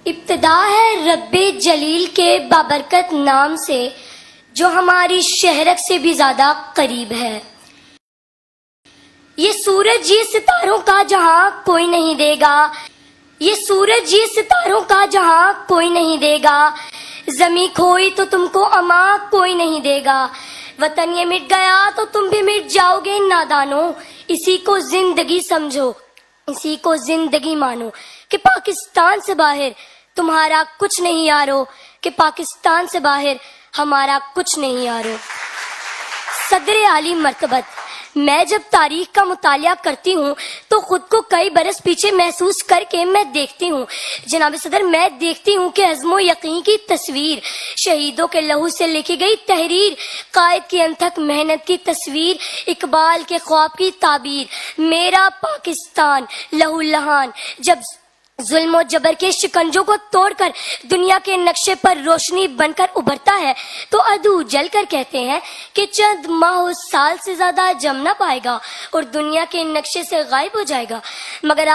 ابتدا ہے رب جلیل کے بابرکت نام سے جو ہماری شہرت سے بھی زیادہ قریب ہے۔ یہ سورج یہ ستاروں کا جہاں کوئی نہیں دے گا، یہ سورج یہ ستاروں کا جہاں کوئی نہیں دے گا، زمین کھوئی تو تم کو اما کوئی نہیں دے گا، وطن یہ مٹ گیا تو تم بھی مٹ جاؤ گے نادانو، اسی کو زندگی سمجھو، اسی کو زندگی مانو، کہ پاکستان سے باہر تمہارا کچھ نہیں یارو، کہ پاکستان سے باہر ہمارا کچھ نہیں یارو۔ صدر عالی مرتبت، میں جب تاریخ کا مطالعہ کرتی ہوں تو خود کو کئی برس پیچھے محسوس کر کے میں دیکھتی ہوں، جناب صدر میں دیکھتی ہوں کہ عزم و یقین کی تصویر، شہیدوں کے لہو سے لکھی گئی تحریر، قائد کی انتھک محنت کی تصویر، اقبال کے خواب کی تعبیر، میرا پاکستان لہو لہان جب ظلم و جبر کے شکنجوں کو توڑ کر دنیا کے نقشے پر روشنی بن کر ابھرتا ہے تو عدو جل کر کہتے ہیں کہ چند ماہ و سال سے زیادہ جم نہ پائے گا اور دنیا کے نقشے سے غائب ہو جائے گا، مگر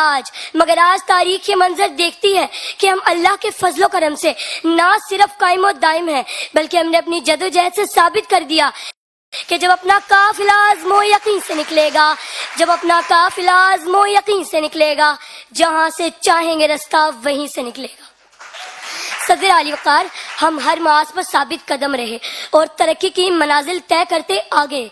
آج تاریخ یہ منظر دیکھتی ہے کہ ہم اللہ کے فضل و کرم سے نہ صرف قائم و دائم ہیں بلکہ ہم نے اپنی جدوجہد سے ثابت کر دیا کہ جب اپنا قافلہ عزم و یقین سے نکلے گا، جب اپنا قافلہ عزم و یقین سے نکلے گا، جہاں سے چاہیں گے رستہ وہیں سے نکلے گا۔ صدر عالی وقار، ہم ہر محاذ پر ثابت قدم رہے اور ترقی کی منازل طے کرتے آگے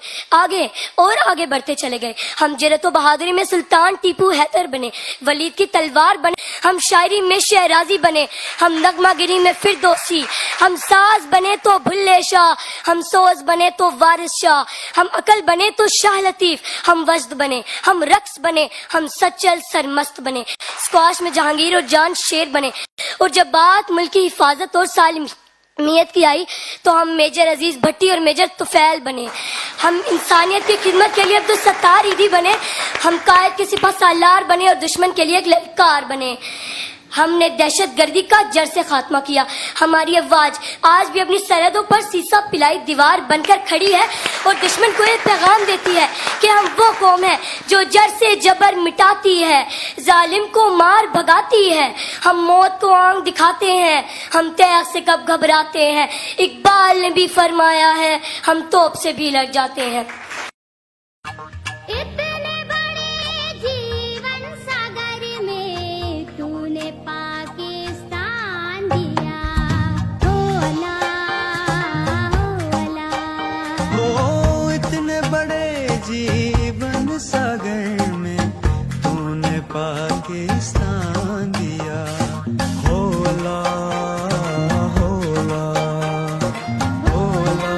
بڑھتے چلے گئے۔ ہم جرأت و بہادری میں سلطان ٹیپو حیدر بنے، ولید کی تلوار بنے، ہم شاعری میں شہرازی بنے، ہم نغمہ گری میں فردوسی، ہم ساز بنے تو بھلے شاہ، ہم سوز بنے تو وارث شاہ، ہم عقل بنے تو شاہ لطیف، ہم وجد بنے، ہم رقص بنے، ہم سچل سرمست بنے، اسکواش میں جہانگیر اور جان شیر بنے، اور جب بات ملک کی حفاظت اور سالمیت کی آئی تو ہم میجر عزیز بھٹی اور میجر طفیل بنے، ہم انسانیت کی خدمت کے لیے عبدالستار ایدھی بنے، ہم قائد کے سپہ سالار بنے اور دشمن کے لیے ایک للکار بنے، ہم نے دہشت گردی کا جڑ سے خاتمہ کیا۔ ہماری افواج آج بھی اپنی سرحدوں پر سیسا پلائی دیوار بن کر کھڑی ہے اور دشمن کو یہ پیغام دیتی ہے کہ ہم وہ قوم ہے جو جڑ سے جبر مٹاتی ہے، ظالم کو مار بھگاتی ہے، ہم موت کو آنکھ دکھاتے ہیں، ہم تیغ سے کب گھبراتے ہیں، اقبال نے بھی فرمایا ہے ہم توپ سے بھی لڑ جاتے ہیں۔ جیون ساگر میں تو نے پاکستان دیا، ہولا ہولا ہولا ہولا۔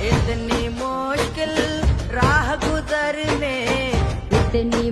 اتنی مشکل راہ گزرنے، اتنی